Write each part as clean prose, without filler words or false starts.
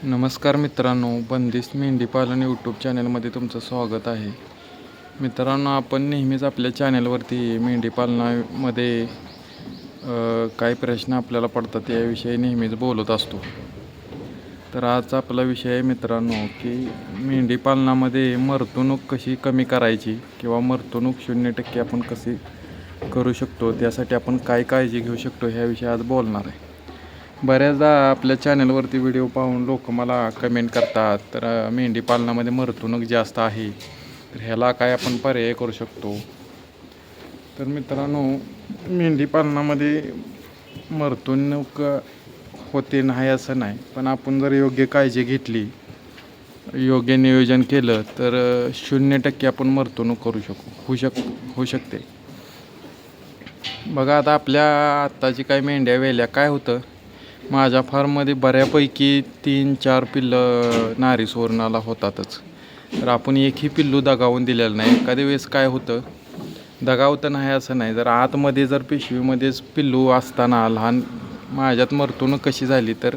नमस्कार मित्रांनो, बंदिस्त मेंढीपालन यूट्यूब चॅनलमध्ये तुमचं स्वागत आहे. मित्रांनो, आपण नेहमीच आपल्या चॅनलवरती मेंढीपालनामध्ये काही प्रश्न आपल्याला पडतात याविषयी नेहमीच बोलत असतो. तर आजचा आपला विषय आहे मित्रांनो की मेंढीपालनामध्ये मर्तणूक कशी कमी करायची किंवा मर्तणूक 0% आपण कशी करू शकतो, त्यासाठी आपण काय काळजी घेऊ शकतो ह्याविषयी आज बोलणार आहे. बऱ्याचदा आपल्या चॅनलवरती व्हिडिओ पाहून लोक मला कमेंट करतात, तर मेंढीपालनामध्ये मर्तणूक जास्त आहे, तर ह्याला काय आपण पर्याय करू शकतो. तर मित्रांनो, मेंढीपालनामध्ये मर्तणूक होते नाही असं नाही, पण आपण जर योग्य काळजी घेतली, योग्य नियोजन केलं तर 0% आपण मर्तणूक करू होऊ शकते. बघा, आता आपल्या आत्ताची काही मेंढ्या वेल्या काय होतं, माझ्या फार्ममध्ये बऱ्यापैकी 3-4 पिल्लं नारी सुवर्णाला होतातच. तर आपण एकही पिल्लू दगावून दिलेलं नाही. एखाद्या वेळेस काय होतं, दगावतं नाही असं नाही, जर आतमध्ये जर पिशवीमध्येच पिल्लू असताना लहान माझ्यात मर्तणूक कशी झाली, तर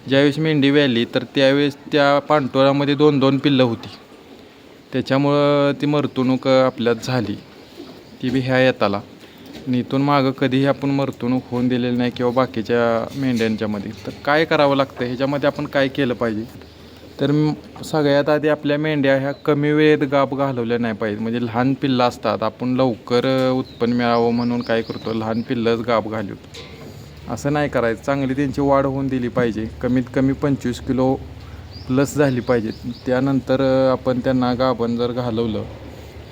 ज्यावेळेस मेंढी व्याली तर त्यावेळेस त्या पांटोळ्यामध्ये 2-2 पिल्लं होती. त्याच्यामुळं ती मर्तणूक आपल्यात झाली, ती बी ह्या येताला. इथून मागं कधीही आपण मर्तणूक होऊन दिलेली नाही किंवा बाकीच्या मेंढ्यांच्यामध्ये. तर काय करावं लागतं, ह्याच्यामध्ये आपण काय केलं पाहिजे, तर सगळ्यात आधी आपल्या मेंढ्या ह्या कमी वेळेत गाभ घालवल्या नाही पाहिजे. म्हणजे लहान पिल्लं असतात, आपण लवकर उत्पन्न मिळावं म्हणून काय करतो, लहान पिल्लंच गाभ घालवतो. असं नाही करायचं. चांगली त्यांची वाढ होऊन दिली पाहिजे, कमीत कमी 25 किलो प्लस झाली पाहिजे. त्यानंतर आपण त्यांना गाभण जर घालवलं,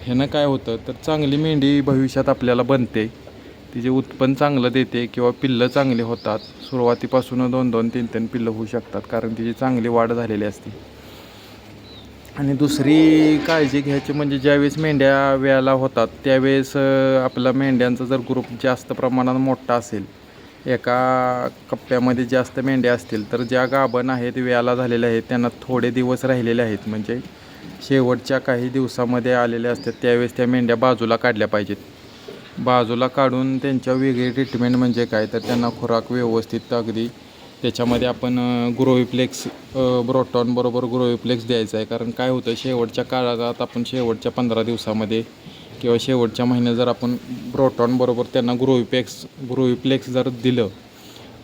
ह्यानं काय होतं, तर चांगली मेंढी भविष्यात आपल्याला बनते, तिचे उत्पन्न चांगलं देते किंवा पिल्लं चांगली होतात. सुरुवातीपासून 2-2, 3-3 पिल्लं होऊ शकतात, कारण तिची चांगली वाढ झालेली असते. आणि दुसरी काळजी घ्यायची म्हणजे ज्यावेळेस मेंढ्या व्याला होतात त्यावेळेस आपला मेंढ्यांचा जर ग्रुप जास्त प्रमाणात मोठा असेल, एका कप्प्यामध्ये जास्त मेंढ्या असतील, तर ज्या गाभण आहेत, व्याला झालेल्या आहेत, त्यांना थोडे दिवस राहिलेले आहेत, म्हणजे शेवटच्या काही दिवसामध्ये आलेल्या असतात, त्यावेळेस त्या मेंढ्या बाजूला काढल्या पाहिजेत. बाजूला काढून त्यांच्या वेगळी ट्रीटमेंट म्हणजे काय, तर त्यांना खुराक व्यवस्थित अगदी त्याच्यामध्ये आपण ग्रोविप्लेक्स ब्रोटॉनबरोबर ग्रोविप्लेक्स द्यायचं आहे. कारण काय होतं, शेवटच्या काळात आपण शेवटच्या 15 दिवसामध्ये किंवा शेवटच्या महिन्यात जर आपण ब्रोटॉनबरोबर त्यांना ग्रोविप्लेक्स जर दिलं,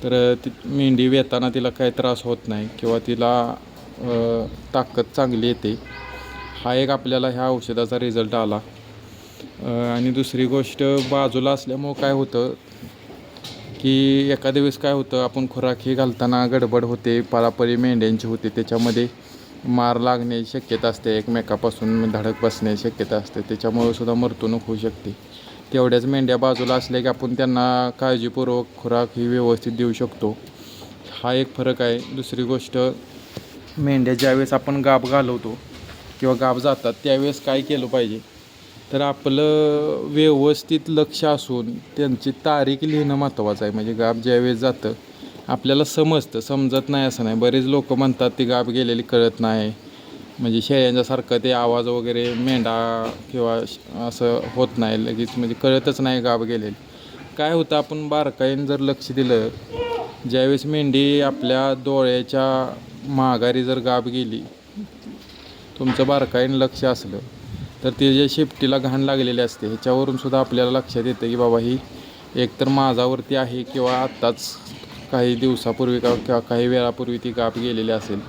तर ती मेंढी वेताना तिला काही त्रास होत नाही किंवा तिला ताकद चांगली येते. हा एक आपल्याला ह्या औषधाचा रिझल्ट आला. आणि दुसरी गोष्ट, बाजूला असल्यामुळं काय होतं की एखाद्या वेळेस काय होतं, आपण खुराक ही घालताना गडबड होते, पळापळी मेंढ्यांची होते, त्याच्यामध्ये मार लागण्याची शक्यता असते, एकमेकापासून धडक बसण्याची शक्यता असते, त्याच्यामुळे सुद्धा मर्तणूक होऊ शकते. तेवढ्याच मेंढ्या बाजूला असल्या की आपण त्यांना काळजीपूर्वक खुराक ही व्यवस्थित देऊ शकतो. हा एक फरक आहे. दुसरी गोष्ट, मेंढ्या ज्यावेळेस आपण गाभ घालवतो किंवा गाभ जातात त्यावेळेस काय केलं पाहिजे, तर आपलं व्यवस्थित लक्ष असून त्यांची तारीख लिहिणं महत्त्वाचं आहे. म्हणजे गाभ ज्यावेळेस जातं आपल्याला समजत नाही असं नाही. बरेच लोक म्हणतात ती गाभ गेलेली कळत नाही, म्हणजे शेळ्यांच्यासारखं ते आवाज वगैरे मेंढा किंवा असं होत नाही लगेच, म्हणजे कळतच नाही गाभ गेलेली. काय होतं, आपण बारकाईनं जर लक्ष दिलं, ज्यावेळेस मेंढी आपल्या डोळ्याच्या माघारी जर गाभ गेली, तुमचं बारकाईनं लक्ष असलं, तर ते जे शेपटीला घाण लागलेली असते ह्याच्यावरून सुद्धा आपल्याला लक्षात येतं की बाबा ही एकतर माझावरती आहे किंवा आत्ताच काही दिवसापूर्वी किंवा काही वेळापूर्वी ती गाभ गेलेली असेल.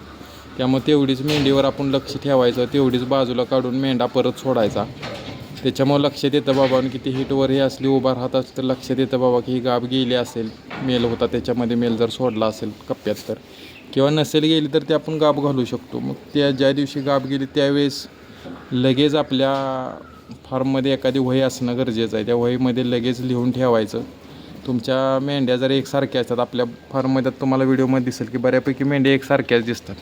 त्यामुळे तेवढीच मेंढीवर आपण लक्ष ठेवायचं, तेवढीच बाजूला काढून मेंढा परत सोडायचा. त्याच्यामुळे लक्षात येतं बाबा, किती हिटवर ही असली उभा राहत असतं, तर लक्षात येतं बाबा की ही गाभ गेली असेल, मेल होता त्याच्यामध्ये मेल जर सोडला असेल कप्प्यात, तर किंवा नसेल गेली तर ते आपण गाभ घालू शकतो. मग त्या ज्या दिवशी गाभ गेली त्यावेळेस लगेच आपल्या फार्ममध्ये एखादी वही असणं गरजेचं आहे. त्या वहीमध्ये लगेच लिहून ठेवायचं. तुमच्या मेंढ्या जर एकसारख्या असतात, आपल्या फार्ममध्ये तुम्हाला व्हिडिओमध्ये दिसेल की बऱ्यापैकी मेंढ्या एकसारख्याच दिसतात.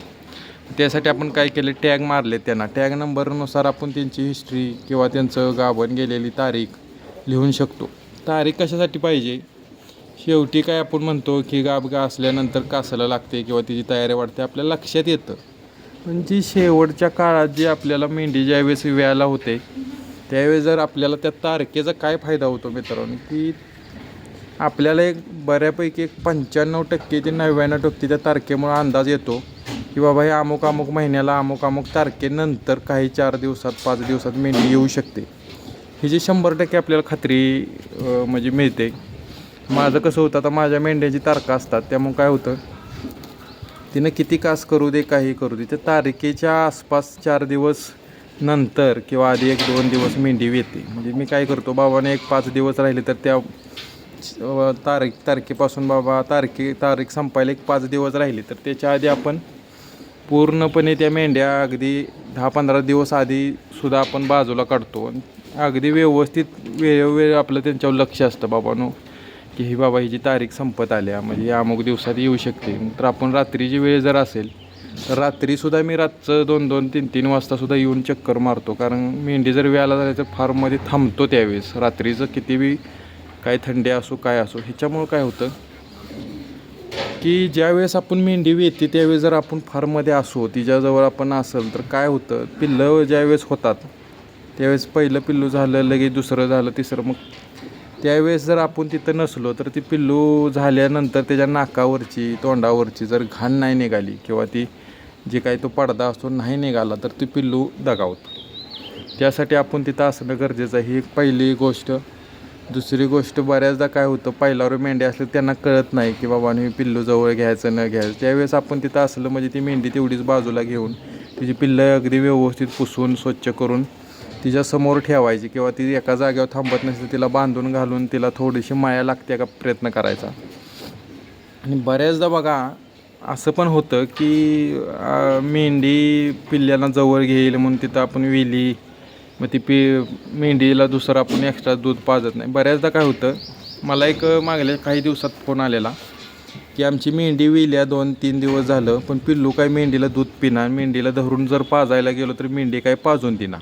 त्यासाठी आपण काय केलं, टॅग मारले त्यांना. टॅग नंबरनुसार आपण त्यांची हिस्ट्री किंवा त्यांचं गाभण गेलेली तारीख लिहून शकतो. तारीख कशासाठी पाहिजे, शेवटी काय आपण म्हणतो की गाभ असल्यानंतर कासाला लागते किंवा तिची तयारी वाढते, आपल्या लक्षात येतं. पण जी शेवटच्या काळात जी आपल्याला मेंढी ज्यावेळेस व्यायला होते त्यावेळेस जर आपल्याला त्या तारखेचा काय फायदा होतो मित्रांनो, की आपल्याला एक बऱ्यापैकी 95% ते 99% त्या तारखेमुळे अंदाज येतो की बाबा हे अमुक अमुक महिन्याला अमुक अमुक तारखेनंतर काही 4 दिवसात 5 दिवसात मेंढी येऊ शकते. ही जी 100% आपल्याला खात्री म्हणजे मिळते. माझं कसं होतं, आता माझ्या मेंढ्याची तारखा असतात, त्यामुळे काय होतं, तिनं किती कास करू दे काही करू दे, त्या तारखेच्या आसपास 4 दिवस नंतर किंवा आधी 1-2 दिवस मेंढी येते. म्हणजे मी काय करतो, बाबाने एक 5 दिवस राहिले तर त्या तारखेपासून बाबा तारीख संपायला एक 5 दिवस राहिले तर त्याच्या आधी आपण पूर्णपणे त्या मेंढ्या अगदी 10-15 दिवस आधीसुद्धा आपण बाजूला काढतो. अगदी व्यवस्थित वेळोवेळ आपलं त्यांच्यावर लक्ष असतं बाबांनो, की ही बाबा हिची तारीख संपत आल्या म्हणजे अमुक दिवसात येऊ शकते. तर आपण रात्रीची वेळ जर असेल तर रात्रीसुद्धा मी रातचं 2-2, 3-3 वाजतासुद्धा येऊन चक्कर मारतो. कारण मेंढी जर वेळाला झाली तर फार्ममध्ये थांबतो त्यावेळेस, रात्रीचं किती बी काय थंडी असो काय असो. ह्याच्यामुळं काय होतं की ज्यावेळेस आपण मेंढी येते त्यावेळेस जर आपण फार्ममध्ये असो, तिच्याजवळ आपण असेल तर काय होतं, पिल्लं ज्यावेळेस होतात त्यावेळेस पहिलं पिल्लू झालं, लगेच दुसरं झालं, तिसरं, मग त्यावेळेस जर आपण तिथं नसलो तर ती पिल्लू झाल्यानंतर त्याच्या नाकावरची तोंडावरची जर घाण नाही निघाली किंवा ती जे काही तो पडदा असतो नाही निघाला तर ती पिल्लू दगावतं. त्यासाठी आपण तिथं असणं गरजेचं आहे, ही एक पहिली गोष्ट. दुसरी गोष्ट, बऱ्याचदा काय होतं, पहिल्यावर मेंढ्या असले त्यांना कळत नाही की बाबा हे पिल्लू जवळ घ्यायचं न घ्यायचं. त्यावेळेस आपण तिथं असलं म्हणजे ती मेंढी तेवढीच बाजूला घेऊन तिची पिल्लं अगदी व्यवस्थित पुसून स्वच्छ करून तिच्यासमोर ठेवायची किंवा ती एका जागेवर थांबत नसते तिला बांधून घालून तिला थोडीशी माया लागते का प्रयत्न करायचा. आणि बऱ्याचदा बघा असं पण होतं की मेंढी पिल्ल्याला जवळ घेईल म्हणून तिथं आपण विली, मग ती मेंढीला दुसरं आपण एक्स्ट्रा दूध पाजत नाही. बऱ्याचदा काय होतं, मला एक मागल्या काही दिवसात फोन आलेला की आमची मेंढी विल्या 2-3 दिवस झालं पण पिल्लू काय मेंढीला दूध पिणार, मेंढीला धरून जर पाजायला गेलो तर मेंढी काय पाजून देणार.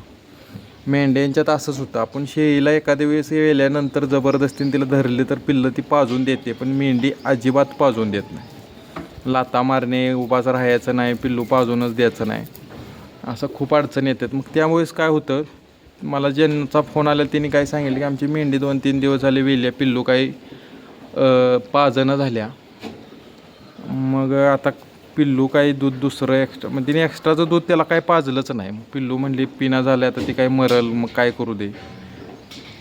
मेंढ्यांच्यात असंच होतं, आपण शेळीला एखाद्या वेळेस वेल्यानंतर जबरदस्तीने तिला धरली तर पिल्लं ती पाजून देते, पण मेंढी अजिबात पाजून देत नाही. लाथा मारणे, उभाच राहायचं नाही, पिल्लू पाजूनच द्यायचं नाही, असं खूप अडचण येतात. मग त्यामुळेच काय होतं, मला ज्यांचा फोन आला त्यांनी काय सांगितलं की आमची मेंढी 2-3 दिवस झाले वेल्या, पिल्लू काही पाजणं झाल्या, मग आता पिल्लू काही दूध दुसरं एक्स्ट्रा, मग तिने एक्स्ट्राचं दूध त्याला काय पाजलंच नाही. मग पिल्लू म्हणली पिना झालं आता ती काय मरल, मग काय करू दे.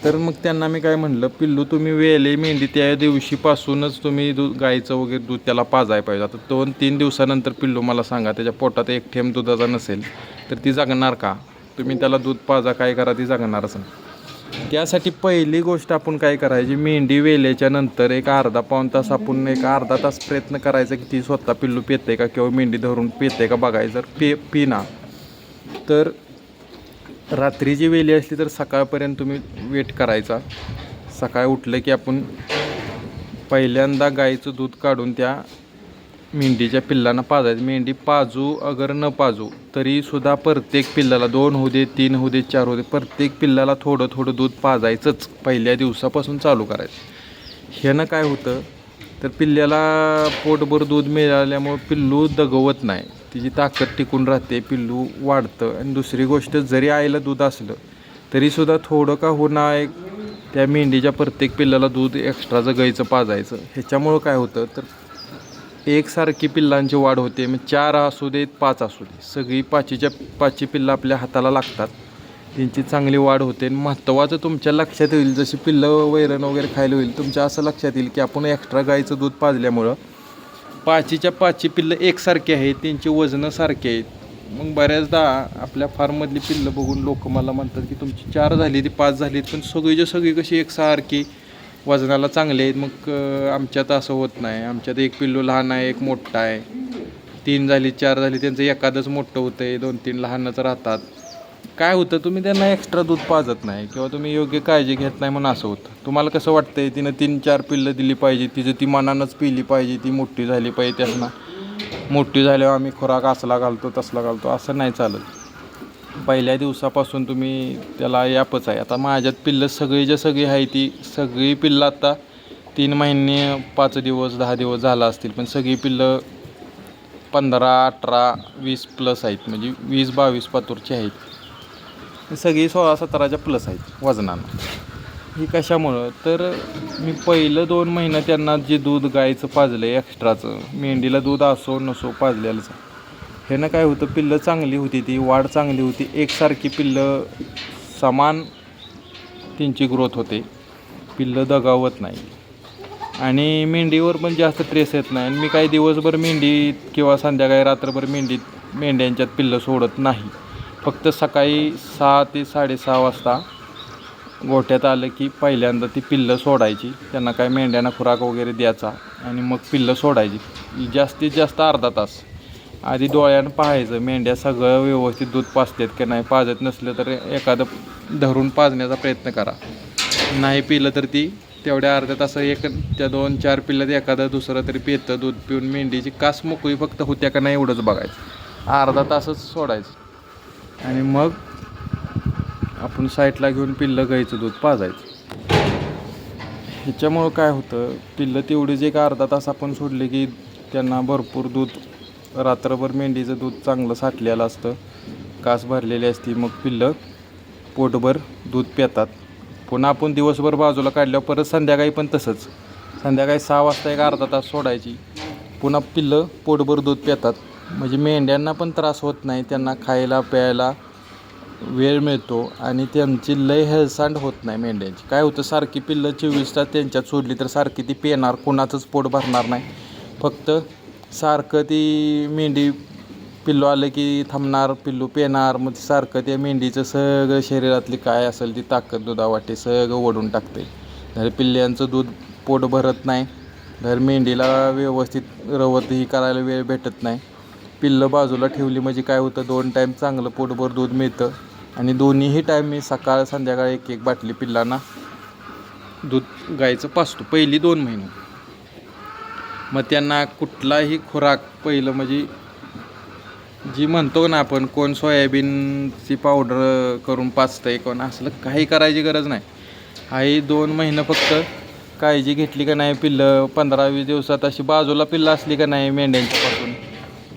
तर मग त्यांना मी काय म्हणलं, पिल्लू तुम्ही वेले मेंढी त्या दिवशीपासूनच तुम्ही गाईचं वगैरे दूध त्याला पाजायला पाहिजे. आता 2-3 दिवसानंतर पिल्लू मला सांगा त्याच्या पोटात एक थेंब दुधाचा नसेल तर ती जगणार का? तुम्ही त्याला दूध पाजा काय करा, ती जगणारच नाही. त्यासाठी पहिली गोष्ट आपण काय करायची, मेंढी वेल्याच्या नंतर एक अर्धा-पाऊण तास आपण एक अर्धा तास प्रयत्न करायचा की ती स्वतः पिल्लू पिते का किंवा मेंढी धरून पिते का बघायचं. जर पिना तर रात्रीची वेली असली तर सकाळपर्यंत तुम्ही वेट करायचा. सकाळी उठलं की आपण पहिल्यांदा गाईचं दूध काढून त्या मेंढीच्या पिल्लांना पाजायचं. मेंढी पाजू अगर न पाजू तरीसुद्धा प्रत्येक पिल्लाला 2 होऊ दे, 3 होऊ दे, 4 होऊ दे, प्रत्येक पिल्लाला थोडं थोडं दूध पाजायचंच पहिल्या दिवसापासून चालू करायचं. ह्यानं काय होतं तर पिल्ल्याला पोटभर दूध मिळाल्यामुळं पिल्लू दगवत नाही, तिची ताकद टिकून राहते, पिल्लू वाढतं. आणि दुसरी गोष्ट, जरी आईला दूध असलं तरीसुद्धा थोडं का होणार एक त्या मेंढीच्या प्रत्येक पिल्लाला दूध एक्स्ट्राचं गाईचं पाजायचं. ह्याच्यामुळं काय होतं तर एकसारखी पिल्लांची वाढ होते. मग 4 असू देत 5 असू दे, सगळी 5ची पिल्लं आपल्या हाताला लागतात, त्यांची चांगली वाढ होते. आणि महत्त्वाचं तुमच्या लक्षात येईल, जशी पिल्लं वैरण वगैरे खायला होईल तुमच्या असं लक्षात येईल की आपण एक्स्ट्रा गाईचं दूध पाजल्यामुळं 5ची पिल्लं एकसारखी आहेत, त्यांची वजनं सारखी आहेत. मग बऱ्याचदा आपल्या फार्ममधली पिल्लं बघून लोक मला म्हणतात की तुमची 4 झाली ती 5 झाली, पण सगळीच्या सगळी कशी एकसारखी वजनाला चांगले आहेत. मग आमच्यात असं होत नाही, आमच्यात एक पिल्लू लहान आहे, एक मोठा आहे, 3 झाली 4 झाली त्यांचं एखादंच मोठं होतं आहे, 2-3 लहानच राहतात. काय होतं, तुम्ही त्यांना एक्स्ट्रा दूध पाजत नाही किंवा तुम्ही योग्य काळजी घेत नाही म्हणून असं होतं. तुम्हाला कसं वाटतंय तिनं 3-4 पिल्लं दिली पाहिजे, तिचं ती मनानंच पिली पाहिजे, ती मोठी झाली पाहिजे, त्यांना मोठी झाल्यावर आम्ही खुराक असला घालतो तसला घालतो, असं नाही चालत. पहिल्या दिवसापासून तुम्ही त्याला यापच आहे. आता माझ्यात पिल्लं सगळीच्या सगळी आहे, ती सगळी पिल्लं आता 3 महिने 5 दिवस 10 दिवस झाला असतील, पण सगळी पिल्लं 15, 18, 20 प्लस आहेत, म्हणजे 20-22 पातूरची आहेत. सगळी 16-17च्या प्लस आहेत वजनानं. ही कशामुळं तर मी पहिलं 2 महिने त्यांना जे दूध गाईचं पाजलं आहे एक्स्ट्राचं, मेंढीला दूध असो नसो पाजलेलंच, ह्यानं काय होतं, पिल्लं चांगली होती, ती वाढ चांगली होती, एकसारखी पिल्लं समान त्यांची ग्रोथ होते, पिल्लं दगावत नाही आणि मेंढीवर पण जास्त ट्रेस येत नाही. आणि मी काही दिवसभर मेंढीत किंवा संध्याकाळी रात्रभर मेंढ्यांच्यात पिल्लं सोडत नाही. फक्त सकाळी 6 ते 6:30 वाजता गोठ्यात आलं की पहिल्यांदा ती पिल्लं सोडायची, त्यांना काय मेंढ्यांना खुराक वगैरे द्यायचा आणि मग पिल्लं सोडायची. जास्तीत जास्त अर्धा तास आधी डोळ्यानं पाहायचं मेंढ्या सगळं व्यवस्थित दूध पाजतात की नाही. पाजत नसलं तर एखादं धरून पाजण्याचा प्रयत्न करा. नाही पिलं तर ती तेवढ्या अर्ध्या तास त्या 2-4 पिल्लात एखादं दुसरं तरी पितं. दूध पिऊन मेंढीची कास मोकळी फक्त होत्या का नाही एवढंच बघायचं. अर्धा तासच सोडायचं आणि मग आपण साईडला घेऊन पिल्लं गाईचं दूध पाजायचं. ह्याच्यामुळं काय होतं, पिल्लं तेवढीच एक अर्धा तास आपण सोडले की त्यांना भरपूर दूध, रात्रभर मेंढीचं दूध चांगलं साठलेलं असतं, कास भरलेली असती. मग पिल्लं पोटभर दूध पितात. पुन्हा आपण दिवसभर बाजूला काढल्यावर परत संध्याकाळी पण तसंच, संध्याकाळी 6 वाजता एक अर्धा तास सोडायची, पुन्हा पिल्लं पोटभर दूध पितात. म्हणजे मेंढ्यांना पण त्रास होत नाही, त्यांना खायला प्यायला वेळ मिळतो आणि त्यांची लय हेळसांड होत नाही. मेंढ्यांची काय होतं, सारखी पिल्लं 24 तास त्यांच्यात सोडली तर सारखी ती पेणार, कोणाचंच पोट भरणार नाही. फक्त सारखं ती मेंढी पिल्लू आलं की थांबणार, पिल्लू पेणार, मग सारखं त्या मेंढीचं सगळं शरीरातली काय असेल ती ताकद दुधावाटे सगळं ओढून टाकते. जर पिल्ल्यांचं दूध पोट भरत नाही, जर मेंढीला व्यवस्थित रवतही करायला वेळ भेटत नाही. पिल्लं बाजूला ठेवली म्हणजे काय होतं, 2 टाईम चांगलं पोटभर दूध मिळतं आणि दोन्हीही टाईम मी सकाळ संध्याकाळ 1-1 बाटली पिल्लांना दूध गाईचं पाजतो पहिली 2 महिने. मग त्यांना कुठलाही खुराक पहिलं म्हणजे जी म्हणतो ना आपण, कोण सोयाबीनची पावडर करून पाजतंय, कोण असलं काही करायची गरज नाही. हाही 2 महिने फक्त काळजी घेतली का नाही, पिल्लं 15-20 दिवसात अशी बाजूला पिल्लं असली का नाही मेंढ्यांच्यापासून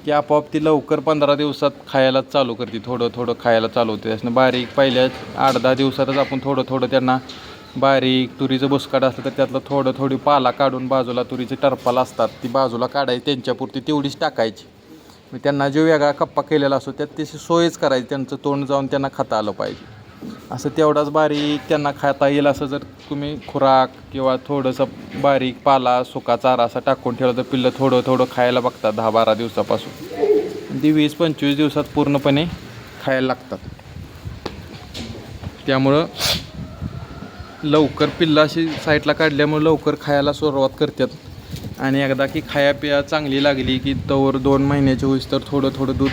की आपोआप ती लवकर 15 दिवसात खायला चालू करते, थोडं थोडं खायला चालू होते. असं बारीक पहिल्या 8-10 दिवसातच आपण थोडं थोडं त्यांना बारीक तुरीचं बुसकाट असलं तर त्यातलं थोडी पाला काढून बाजूला तुरीचे टरपाल असतात ती बाजूला काढायची, त्यांच्यापुरती तेवढीच टाकायची. मग त्यांना जो वेगळा कप्पा केलेला असतो त्यात त्याची सोयच करायची, त्यांचं तोंड जाऊन त्यांना खाता आलं पाहिजे. असं तेवढाच बारीक त्यांना खाता येईल असं जर तुम्ही खुराक किंवा थोडंसं बारीक पाला सुका चारा असा टाकून ठेवलं तर पिल्लं थोडं थोडं खायला बघतात 10-12 दिवसापासून. ती 20-25 दिवसात पूर्णपणे खायला लागतात. त्यामुळं लवकर पिल्लं अशी साईडला काढल्यामुळे लवकर खायला सुरुवात करतात आणि एकदा की खाया चांगली लागली की तोवर 2 महिन्याची होईस तर थोडं थोडं दूध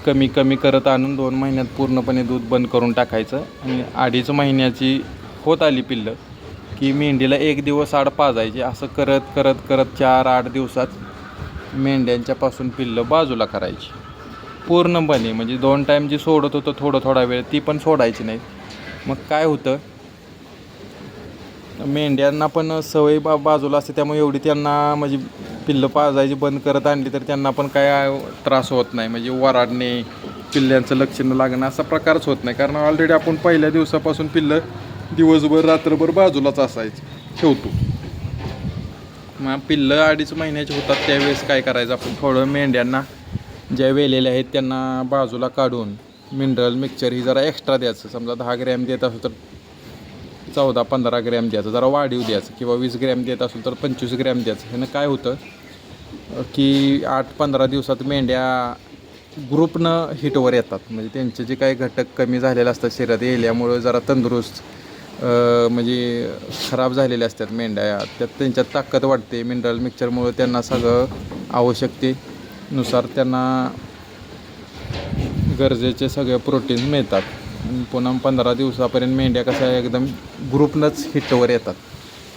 कमी कमी करत आणून 2 महिन्यात पूर्णपणे दूध बंद करून टाकायचं. आणि 2.5 महिन्याची होत आली पिल्लं की मेंढीला 1 दिवस आड पाजायची. असं करत करत करत 4-8 दिवसात मेंढ्यांच्यापासून पिल्लं बाजूला करायची पूर्णपणे. म्हणजे 2 टाईम जी सोडत होतं थोडा वेळ ती पण सोडायची नाही. मग काय होतं, मेंढ्यांना पण सवय बाजूला असते त्यामुळे एवढी त्यांना म्हणजे पिल्लं पाजायची बंद करत आणली तर त्यांना पण काय त्रास होत नाही. म्हणजे वराडणे, पिल्ल्यांचं लक्ष न लागणं असा प्रकारच होत नाही. कारण ऑलरेडी आपण पहिल्या दिवसापासून पिल्लं दिवसभर रात्रभर बाजूलाच ठेवतो. मग पिल्लं 2.5 महिन्याचे होतात त्यावेळेस काय करायचं, आपण थोडं मेंढ्यांना ज्या वेलेले आहेत त्यांना बाजूला काढून मिनरल मिक्सचर ही जरा एक्स्ट्रा द्यायचं. समजा 10 ग्रॅम देत असेल तर 14-15 ग्रॅम द्यायचं, जरा वाढीव द्यायचं. किंवा 20 ग्रॅम देत असेल तर 25 ग्रॅम द्यायचं. ह्यानं काय होतं की 8-15 दिवसात मेंढ्या ग्रुपनं हिटवर येतात. म्हणजे त्यांचे जे काही घटक कमी झालेले असतात शरीरात येल्यामुळं जरा तंदुरुस्त म्हणजे खराब झालेले असतात मेंढ्या, त्यात त्यांच्यात ताकद वाढते. मिनरल मिक्सचरमुळं त्यांना सगळं आवश्यकतेनुसार त्यांना गरजेचे सगळे प्रोटीन्स मिळतात. आणि पुन्हा 15 दिवसापर्यंत मेंढ्या कशा एकदम ग्रुपनंच हिटवर येतात.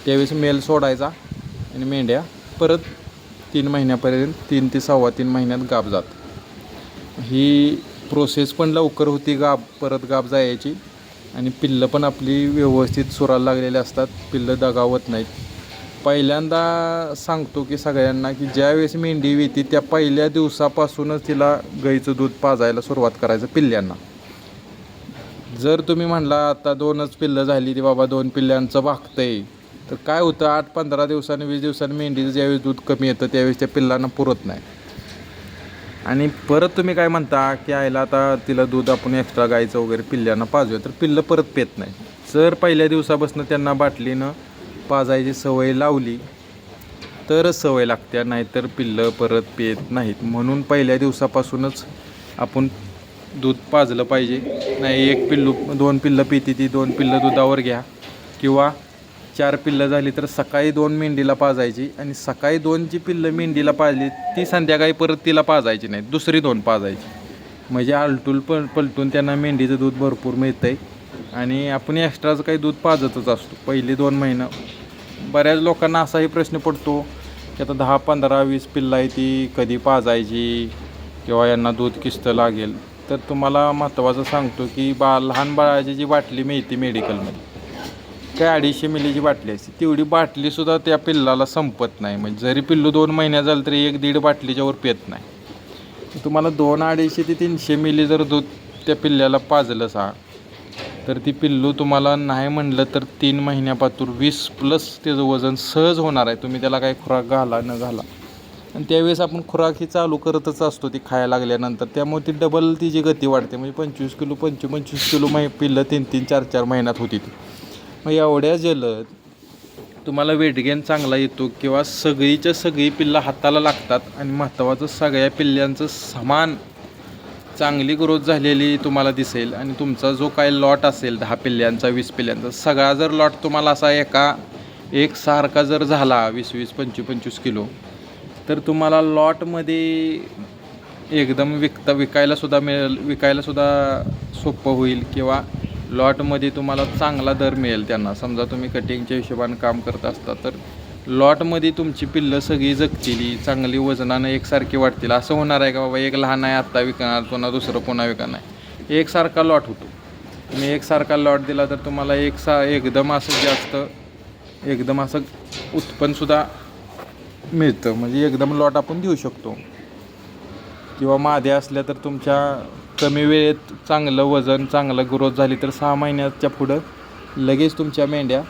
त्यावेळेस मेल सोडायचा आणि मेंढ्या परत 3 महिन्यापर्यंत 3 ते 3.25 महिन्यात गाभ जात. ही प्रोसेस पण लवकर होती, परत गाभ जायची आणि पिल्लं पण आपली व्यवस्थित सुराला लागलेली असतात, पिल्लं दगावत नाहीत. पहिल्यांदा सांगतो की सगळ्यांना की ज्यावेळेस मेंढी येते त्या पहिल्या दिवसापासूनच तिला गाईचं दूध पाजायला सुरुवात करायचं पिल्ल्यांना. जर तुम्ही म्हणला आता 2च पिल्लं झाली ती बाबा 2 पिल्ल्यांचं भागतंय तर काय होतं, 8-15 दिवसांनी 20 दिवसांनी मेंढीचं ज्यावेळेस दूध कमी येतं त्यावेळेस त्या पिल्लांना पुरत नाही. आणि परत तुम्ही काय म्हणता की आईला आता तिला दूध आपण एक्स्ट्रा गाईचं वगैरे पिल्ल्यांना पाजूया, तर पिल्लं परत पेत नाही. जर पहिल्या दिवसापासून त्यांना बाटलीनं पाजायची सवय लावली तरच सवय लागते, नाहीतर पिल्लं परत पेत नाहीत. म्हणून पहिल्या दिवसापासूनच आपण दूध पाजलं पाहिजे. नाही 1 पिल्लू 2 पिल्लं पिती ती 2 पिल्लं दुधावर घ्या, किंवा 4 पिल्लं झाली तर सकाळी 2 मेंढीला पाजायची, आणि सकाळी 2 जी पिल्लं मेंढीला पाजली ती संध्याकाळी परत तिला पाजायची नाही, दुसरी 2 पाजायची. म्हणजे आलटून पलटून त्यांना मेंढीचं दूध भरपूर मिळतं आहे. आणि आपण एक्स्ट्राचं काही दूध पाजतच असतो पहिले 2 महिनं. बऱ्याच लोकांना असाही प्रश्न पडतो की आता 10, 15, 20 पिल्लं आहे ती कधी पाजायची, किंवा यांना दूध किस्त लागेल. तर तुम्हाला महत्त्वाचं सांगतो की लहान बाळाची जी बाटली मिळते मेडिकलमध्ये, काय 250 मिलीची बाटली असते, तेवढी बाटलीसुद्धा त्या पिल्लाला संपत नाही. म्हणजे जरी पिल्लू 2 महिन्यात झालं तरी 1-1.5 बाटलीच्या वर पित नाही. तुम्हाला 200-250 ते 300 मिली जर दूध त्या पिल्ल्याला पाजलं तर ती पिल्लू तुम्हाला नाही म्हणलं तर 3 महिन्यापासून 20+ त्याचं वजन सहज होणार आहे. तुम्ही त्याला काही खुराक घाला न घाला. आणि त्यावेळेस आपण खुराक ही चालू करतच असतो ती खायला लागल्यानंतर, त्यामुळे ती डबल तिची गती वाढते. म्हणजे 25 किलो 25 किलो पिल्लं 3-3, 4-4 महिन्यात होती ती. मग एवढ्या जलद तुम्हाला वेट गेन चांगला येतो, किंवा सगळी पिल्लं हाताला लागतात. आणि महत्त्वाचं सगळ्या पिल्ल्यांचं समान चांगली ग्रोथ झालेली तुम्हाला दिसेल. आणि तुमचा जो काय लॉट असेल 10 पिल्ल्यांचा 20 पिल्ल्यांचा, सगळा जर लॉट तुम्हाला असा एकसारखा जर झाला 20-20, 25-25 किलो, तर तुम्हाला लॉटमध्ये एकदम विकायलासुद्धा मिळेल, विकायलासुद्धा सोपं होईल, किंवा लॉटमध्ये तुम्हाला चांगला दर मिळेल त्यांना. समजा तुम्ही कटिंगच्या हिशोबाने काम करत असता तर लॉटमध्ये तुमची पिल्लं सगळी जगतील, चांगली वजनानं एकसारखी वाटतील. असं होणार आहे का बाबा एक लहान आहे आत्ता विकणार, पुन्हा दुसरं पुन्हा विकणार? एकसारखा लॉट होतो. तुम्ही एकसारखा लॉट दिला तर तुम्हाला एकदम असं उत्पन्नसुद्धा मिळतं. म्हणजे एकदम लॉट आपण देऊ शकतो. किंवा माद्या असल्या तर तुमच्या कमी वेळेत चांगलं वजन, चांगलं ग्रोथ झाली तर 6 महिन्याच्या पुढं लगेच तुमच्या मेंढ्या,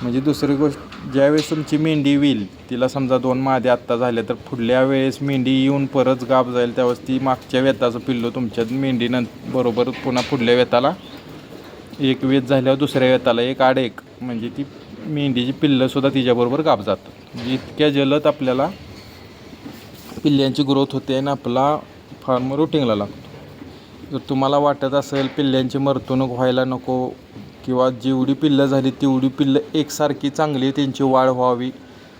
म्हणजे दुसरी गोष्ट, ज्यावेळेस तुमची मेंढी होईल, तिला समजा 2 माद्या आत्ता झाल्या, तर पुढल्या वेळेस मेंढी येऊन परत गाभ जाईल, त्यावेळेस ती मागच्या वेताचं पिल्लू तुमच्या बरोबर पुन्हा पुढल्या वेताला, एक वेत झाल्यावर दुसऱ्या वेताला एक आड एक, म्हणजे ती मेंढीची पिल्लंसुद्धा तिच्याबरोबर गाभ जातात. म्हणजे इतक्या जलद आपल्याला पिल्ल्यांची ग्रोथ होते आणि आपला फार्म रुटीनला लागतो. जर तुम्हाला वाटत असेल पिल्ल्यांची मरतवणूक व्हायला नको, किंवा जेवढी पिल्लं झाली तेवढी पिल्लं एकसारखी चांगली त्यांची वाढ व्हावी,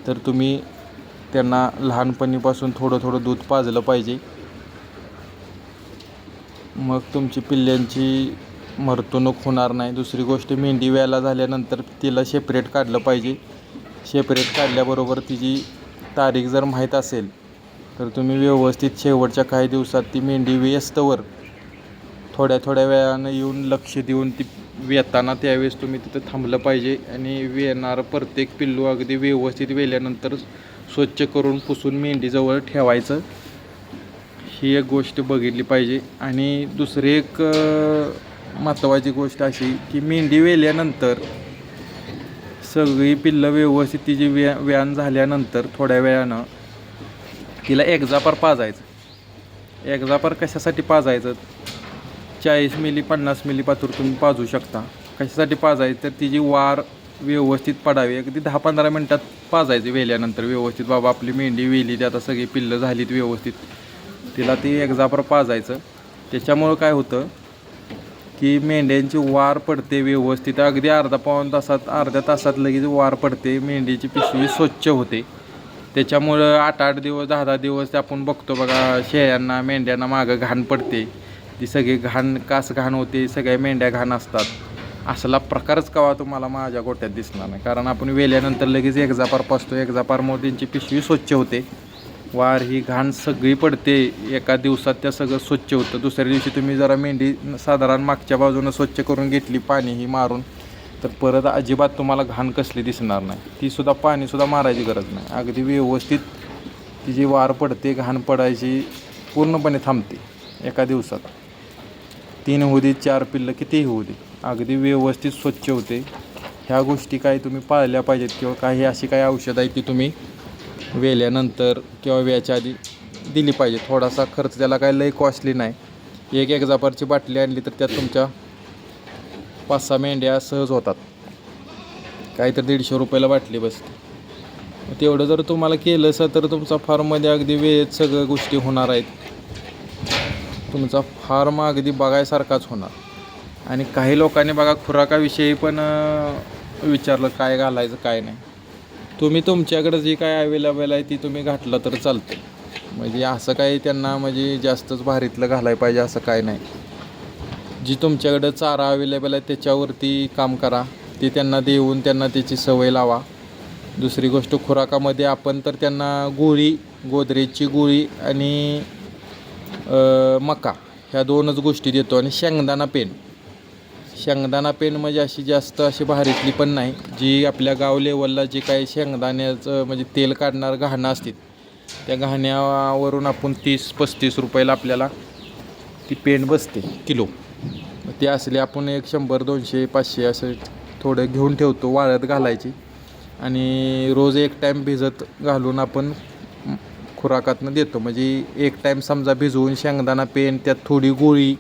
तर तुम्ही त्यांना लहानपणीपासून थोडं दूध पाजलं पाहिजे. मग तुमची पिल्ल्यांची मरतवणूक होणार नाही. दुसरी गोष्ट, मेंढी व्याला झाल्यानंतर तिला सेपरेट काढलं पाहिजे. सेपरेट काढल्याबरोबर तिची तारीख जर माहीत असेल तर तुम्ही व्यवस्थित शेवटच्या काही दिवसात ती मेंढी वेस्तवर थोड्या वेळानं येऊन लक्ष देऊन ती वेताना त्यावेळेस तुम्ही तिथं थांबलं पाहिजे. आणि वेणारं प्रत्येक पिल्लू अगदी व्यवस्थित वेल्यानंतर स्वच्छ करून पुसून मेंढीजवळ ठेवायचं. ही एक गोष्ट बघितली पाहिजे. आणि दुसरी एक महत्त्वाची गोष्ट अशी की मेंढी वेल्यानंतर सगळी पिल्लं व्यवस्थित तिची व्यान झाल्यानंतर थोड्या वेळानं तिला एक्झापार पाजायचं. एक्झापार कशासाठी पाजायचं? 40 मिली 50 मिली पातूर तुम्ही पाजू शकता. कशासाठी पाजायचं? तर तिची वार व्यवस्थित पडावी. अगदी 10-15 मिनटात पाजायचं वेल्यानंतर व्यवस्थित. बाबा आपली मेंढी वेली, ती आता सगळी पिल्लं झालीत व्यवस्थित, तिला ती एक्झापार पाजायचं. त्याच्यामुळं काय होतं की मेंढ्यांची वार पडते व्यवस्थित. अगदी अर्ध्या तासात लगेच वार पडते, मेंढीची पिशवी स्वच्छ होते. त्याच्यामुळं 8-8 दिवस 10-10 दिवस ते आपण बघतो बघा, शेळ्यांना मेंढ्यांना मागं घाण पडते, ती सगळी घाण होते, सगळ्या मेंढ्या घाण असतात. असला प्रकारच कवा तुम्हाला माझ्या गोट्यात दिसणार नाही. कारण आपण वेल्यानंतर लगेच एक्झापार पाजतो. एक्झापारमुळे त्यांची पिशवी स्वच्छ होते, वार ही घाण सगळी पडते. एका दिवसात त्या सगळं स्वच्छ होतं. दुसऱ्या दिवशी तुम्ही जरा मेंढी साधारण मागच्या बाजूनं स्वच्छ करून घेतली पाणीही मारून, तर परत अजिबात तुम्हाला घाण कसली दिसणार नाही. तीसुद्धा पाणीसुद्धा मारायची गरज नाही. अगदी व्यवस्थित तिची वार पडते, घाण पडायची पूर्णपणे थांबते एका दिवसात. 3 होऊ दे 4 पिल्लं कितीही होऊ दे, अगदी व्यवस्थित स्वच्छ होते. ह्या गोष्टी काही तुम्ही पाळल्या पाहिजेत. किंवा काही अशी काही औषधं आहेत ती तुम्ही वेल्यानंतर किंवा व्याच्या आधी दिली पाहिजे. थोडासा खर्च, त्याला काय लई कॉस्टली नाही. एक एक्झापारची बाटली आणली तर त्यात तुमच्या 5-6 मेंढ्या सहज होतात. काहीतरी 150 रुपयाला बाटली बसते. तेवढं जर तुम्हाला केलं तर तुमचा फार्ममध्ये अगदी वेळेत सगळ्या गोष्टी होणार आहेत. तुमचा फार्म अगदी बघायसारखाच होणार. आणि काही लोकांनी बघा खुराकाविषयी पण विचारलं काय घालायचं काय नाही. तुम्ही तुमच्याकडं जी काय अवेलेबल आहे ती तुम्ही घातलं तर चालतं. म्हणजे असं काही त्यांना म्हणजे जास्तच भारीतलं घालायला पाहिजे असं काय नाही. जी तुमच्याकडं चारा अवेलेबल आहे त्याच्यावरती काम करा. ते त्यांना देऊन त्यांना त्याची सवय लावा. दुसरी गोष्ट खुराकामध्ये आपण तर त्यांना गोळी, गोदरेजची गोळी आणि मका ह्या 2च गोष्टी देतो. आणि शेंगदाणा पेंड म्हणजे अशी जास्त अशी भारीतली पण नाही. जी आपल्या गाव लेवलला जी काही शेंगदाण्याचं म्हणजे तेल काढणार घाणं असतील त्या घाण्यावरून आपण 30-35 रुपयाला आपल्याला ती पेंड बसते किलो. ते असले आपण 100, 200, 500 असं थोडं घेऊन ठेवतो. वाळत घालायची आणि रोज एक टाईम भिजत घालून आपण खुराकातनं देतो. म्हणजे एक टाईम समजा भिजवून शेंगदाणा पेंड त्यात थोडी गोळी,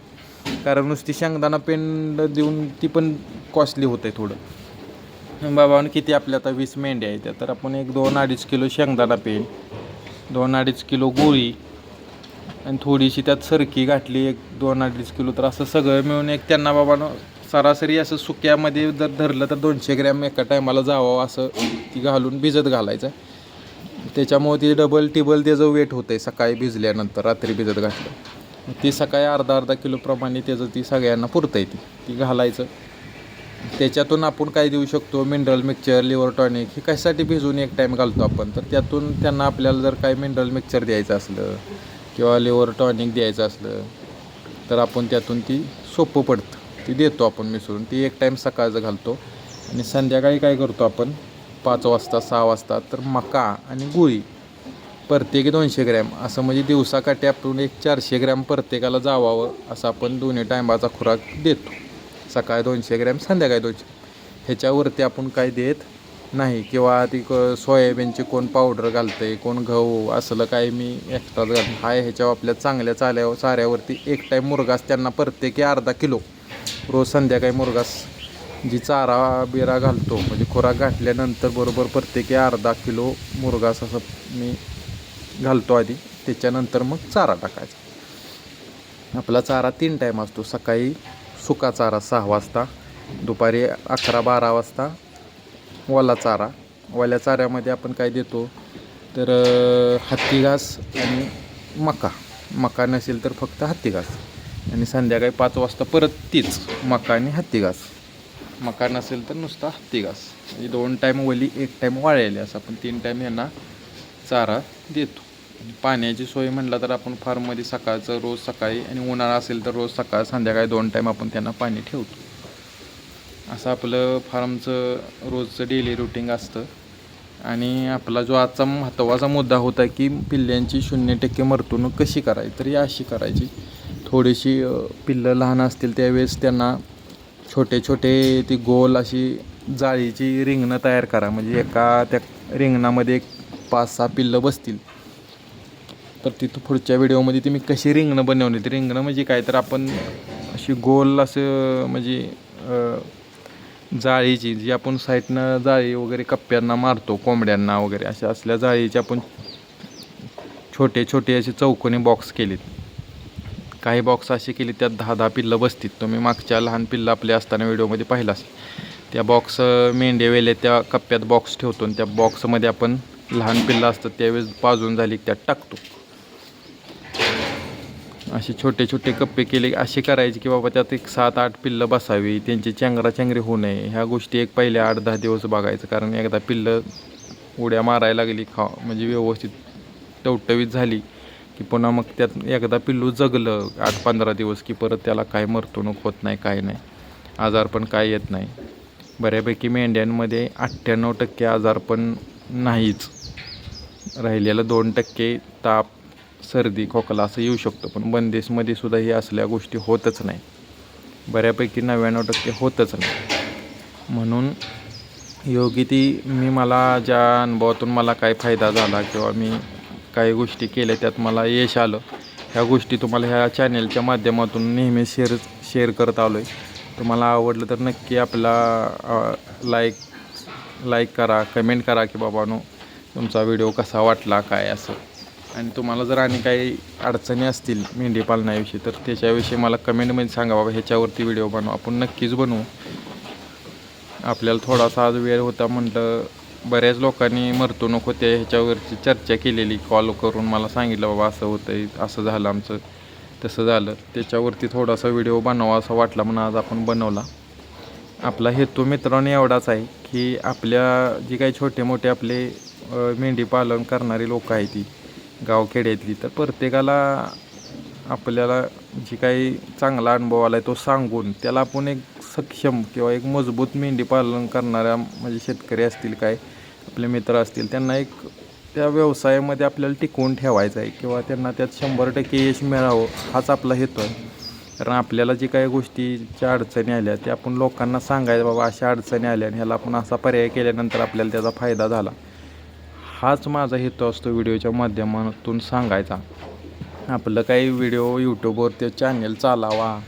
कारण नुसती शेंगदाणा पेंड देऊन ती पण कॉस्टली होते थोडं. बाबांनो किती आपल्या आता 20 मेंढ्या आहेत तर आपण 2-2.5 किलो शेंगदाणा पेंड, 2-2.5 किलो गोळी आणि थोडीशी त्यात सरकी घातली 2-2.5 किलो. तर असं सगळं मिळून त्यांना बाबांनो सरासरी असं सुक्यामध्ये जर धरलं तर 200 ग्रॅम एका टायमाला जावं असं ती घालून भिजत घालायचं. त्याच्यामुळे ती डबल टिबल त्याचं वेट होतं आहे. सकाळी भिजल्यानंतर रात्री भिजत घातलं ती सकाळी अर्धा किलो प्रमाणे त्याचं ती सगळ्यांना पुरतं आहे. ती घालायचं. त्याच्यातून आपण काय देऊ शकतो, मिनरल मिक्सचर, लिव्हर टॉनिक हे कशासाठी भिजवून एक टाईम घालतो आपण. तर त्यातून त्यांना आपल्याला जर काही मिनरल मिक्सचर द्यायचं असलं किंवा लिव्हर टॉनिक द्यायचं असलं तर आपण त्यातून ती सोपं पडतं. ती देतो आपण मिसळून. ती एक टाईम सकाळचं घालतो. आणि संध्याकाळी काय करतो आपण 5 वाजता 6 वाजता तर मका आणि गोळी प्रत्येकी 200 ग्रॅम असं म्हणजे दिवसाकाठी आपण 400 ग्रॅम प्रत्येकाला जावावं असं आपण दोन्ही टायमाचा खुराक देतो. सकाळी 200 ग्रॅम, संध्याकाळी 200. ह्याच्यावरती आपण काय देत नाही. किंवा ती सोयाबीनची कोण पावडर घालते, कोण गहू असलं काही मी एक्स्ट्राच घालतो. हाय ह्याच्यावर आपल्या चांगल्या चाऱ्यावरती एक टाईम मुरघास त्यांना प्रत्येकी अर्धा किलो रोज संध्याकाळी मुरघास जी चारा बिरा घालतो म्हणजे खुराक घातल्यानंतर बरोबर प्रत्येकी अर्धा किलो मुरघास असं मी घालतो आधी. त्याच्यानंतर मग चारा टाकायचा. आपला चारा 3 टाईम असतो. सकाळी सुका चारा 6 वाजता, दुपारी 11-12 वाजता ओला चारा. ओल्या चाऱ्यामध्ये आपण काय देतो तर हत्ती घास आणि मका नसेल तर फक्त हत्ती घास. आणि संध्याकाळी 5 वाजता परत तीच मका आणि हत्ती घास. मका नसेल तर नुसता हत्ती घास. म्हणजे 2 टाईम ओली, 1 टाईम वाळलेली असं आपण 3 टाईम यांना चारा देतो. पाण्याची सोय म्हटलं तर आपण फार्ममध्ये सकाळचं रोज सकाळी आणि उन्हाळा असेल तर रोज सकाळ संध्याकाळी 2 टाईम आपण त्यांना पाणी ठेवतो. असं आपलं फार्मचं रोजचं डेली रुटीन असतं. आणि आपला जो आजचा महत्त्वाचा मुद्दा होता की पिल्ल्यांची 0% मरतवणूक कशी करायची, तर ही अशी करायची. थोडीशी पिल्लं लहान असतील त्यावेळेस त्यांना छोटे ती गोल अशी जाळीची रिंगणं तयार करा. म्हणजे त्या रिंगणामध्ये 5-6 पिल्लं बसतील. तर तिथं पुढच्या व्हिडिओमध्ये तुम्ही कशी रिंगणं बनवली. ती रिंगणं म्हणजे काय तर आपण अशी गोल असं म्हणजे जाळीची जी आपण साईडनं जाळी वगैरे कप्प्यांना मारतो कोंबड्यांना वगैरे अशा असल्या जाळीचे आपण छोटे असे चौकोनी बॉक्स केलेत. काही बॉक्स असे केले त्यात 10-10 पिल्लं बसतील. तुम्ही मागच्या लहान पिल्लं आपले असताना व्हिडिओमध्ये पाहिलं असेल. त्या बॉक्स मेंढ्या वेले त्या कप्प्यात बॉक्स ठेवतो आणि त्या बॉक्समध्ये आपण लहान पिल्लं असतात त्यावेळेस पाजून झाली त्यात टाकतो. असे छोटे कप्पे केले असे करायचे की बाबा त्यात एक 7-8 पिल्लं बसावी. त्यांची चेंगराचेंगरी होऊ नये. ह्या गोष्टी एक पहिले 8-10 दिवस बघायचं. कारण एकदा पिल्लं उड्या मारायला लागली म्हणजे व्यवस्थित टवटवीत झाली की पुन्हा मग त्यात एकदा पिल्लू जगलं 8-15 दिवस की परत त्याला काय मरतवणूक होत नाही, काय नाही, आजारपण काय येत नाही. बऱ्यापैकी मेंढ्यांमध्ये 98% आजारपण नाहीच. राहिलेलं 2% ताप, सर्दी, खोकला असं येऊ शकतो. पण बंदिशमध्ये सुद्धा हे असल्या गोष्टी होतच नाही. बऱ्यापैकी 99% होतच नाही. म्हणून योग्य ती मला ज्या अनुभवातून मला काय फायदा झाला किंवा मी काही गोष्टी केल्या त्यात मला यश आलं. ह्या गोष्टी तुम्हाला ह्या चॅनेलच्या माध्यमातून नेहमी शेअर करत आलो आहे. तुम्हाला आवडलं तर नक्की आपला लाईक करा, कमेंट करा की बाबांनो तुमचा व्हिडिओ कसा वाटला काय असं. आणि तुम्हाला जर आणि काही अडचणी असतील मेंढी पालनाविषयी तर त्याच्याविषयी मला कमेंटमध्ये सांगा बाबा, ह्याच्यावरती व्हिडिओ बनवू, आपण नक्कीच बनवू. आपल्याला थोडासा आज वेळ होता म्हटलं, बऱ्याच लोकांनी मरतूनक होते ह्याच्यावरची चर्चा केलेली, कॉल करून मला सांगितलं बाबा असं होतं असं झालं आमचं तसं झालं. त्याच्यावरती थोडासा व्हिडिओ बनवा असं वाटला म्हणून आज आपण बनवला. आपला हेतू मित्रांनो एवढाच आहे की आपल्या जी काही छोटे मोठे आपले मेंढी पालन करणारी लोक आहेत ती गावखेड्यातली, तर प्रत्येकाला आपल्याला जी काही चांगला अनुभव आला आहे तो सांगून त्याला आपण एक सक्षम किंवा एक मजबूत मेंढी पालन करणाऱ्या म्हणजे शेतकरी असतील काय आपले मित्र असतील त्यांना एक त्या व्यवसायामध्ये आपल्याला टिकवून ठेवायचं आहे किंवा त्यांना त्यात 100% यश मिळावं हाच आपला हेतू आहे. कारण आपल्याला जी काही गोष्टीच्या अडचणी आल्या त्या आपण लोकांना सांगायचं बाबा अशा अडचणी आल्या आणि ह्याला आपण असा पर्याय केल्यानंतर आपल्याला त्याचा फायदा झाला. हाच माझा हेतू असतो व्हिडिओच्या माध्यमातून सांगायचा. आपलं काही व्हिडिओ यूट्यूबवर ते चॅनल चालावा,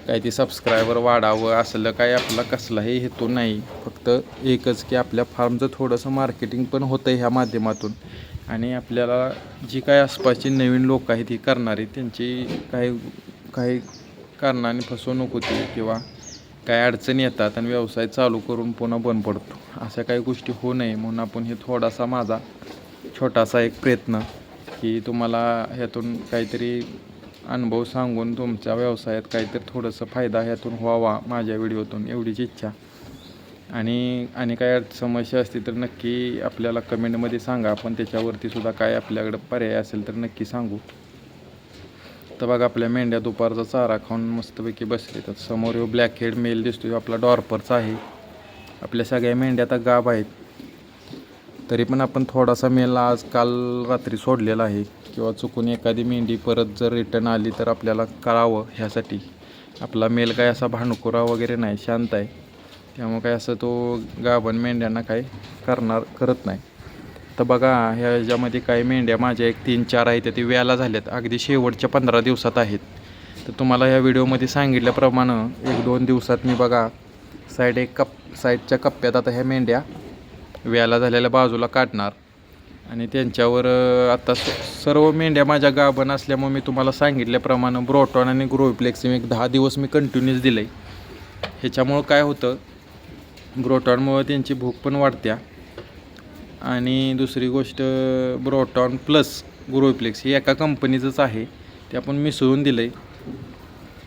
काही ते सबस्क्रायबर वाढावं असलं काही आपला कसलाही हेतू नाही. फक्त एकच की आपल्या फार्मचं थोडंसं मार्केटिंग पण होतं ह्या माध्यमातून आणि आपल्याला जी काही आसपासची नवीन लोक आहेत ही करणारी त्यांची काही कारणाने फसवणूक होती किंवा काही अडचणी येतात आणि व्यवसाय चालू करून पुन्हा बंद पडतो. अशा काही गोष्टी होऊ नये म्हणून आपण हे थोडासा माझा छोटासा एक प्रयत्न की तुम्हाला ह्यातून काहीतरी अनुभव सांगून तुमच्या व्यवसायात काहीतरी थोडंसं फायदा ह्यातून व्हावा माझ्या व्हिडिओतून एवढीच इच्छा. आणि काय समस्या असतील तर नक्की आपल्याला कमेंटमध्ये सांगा, आपण त्याच्यावरती सुद्धा काय आपल्याकडं पर्याय असेल तर नक्की सांगू. तर बघा आपल्या मेंढ्या दुपारचा चारा खाऊन मस्तपैकी बसले. तर समोर यो ब्लॅक हेड मेल दिसतो आपला डॉर्परचा आहे. आपल्या सगळ्या मेंढ्या आता गाभ आहेत, तरी पण आपण थोडासा मेल काल रात्री सोडलेला आहे किंवा चुकून एखादी मेंढी परत जर रिटर्न आली तर आपल्याला कळावं. ह्यासाठी आपला मेल काय असा भांडकुरा वगैरे नाही, शांत आहे. त्यामुळे काय असं तो गाभण मेंढ्यांना काय करत नाही. तर बघा ह्याच्यामध्ये काही मेंढ्या माझ्या एक 3-4 आहेत ती व्याला झाल्यात, अगदी शेवटच्या 15 दिवसात आहेत. तर तुम्हाला ह्या व्हिडिओमध्ये सांगितल्याप्रमाणे 1-2 दिवसात मी बघा साईडच्या कप्प्यात आता ह्या मेंढ्या व्याला झालेल्या बाजूला काढणार आणि त्यांच्यावर आता सर्व मेंढ्या माझ्या गाभण असल्यामुळे मी तुम्हाला सांगितल्याप्रमाणे ब्रोटॉन आणि ग्रोप्लेक्स एक 10 दिवस मी कंटिन्यूस दिलं आहे. ह्याच्यामुळं काय होतं, ब्रोटॉनमुळं त्यांची भूक पण वाढत्या आणि दुसरी गोष्ट ब्रोटॉन प्लस ग्रोप्लेक्स हे एका कंपनीचंच आहे, ते आपण मिसळून दिलं आहे.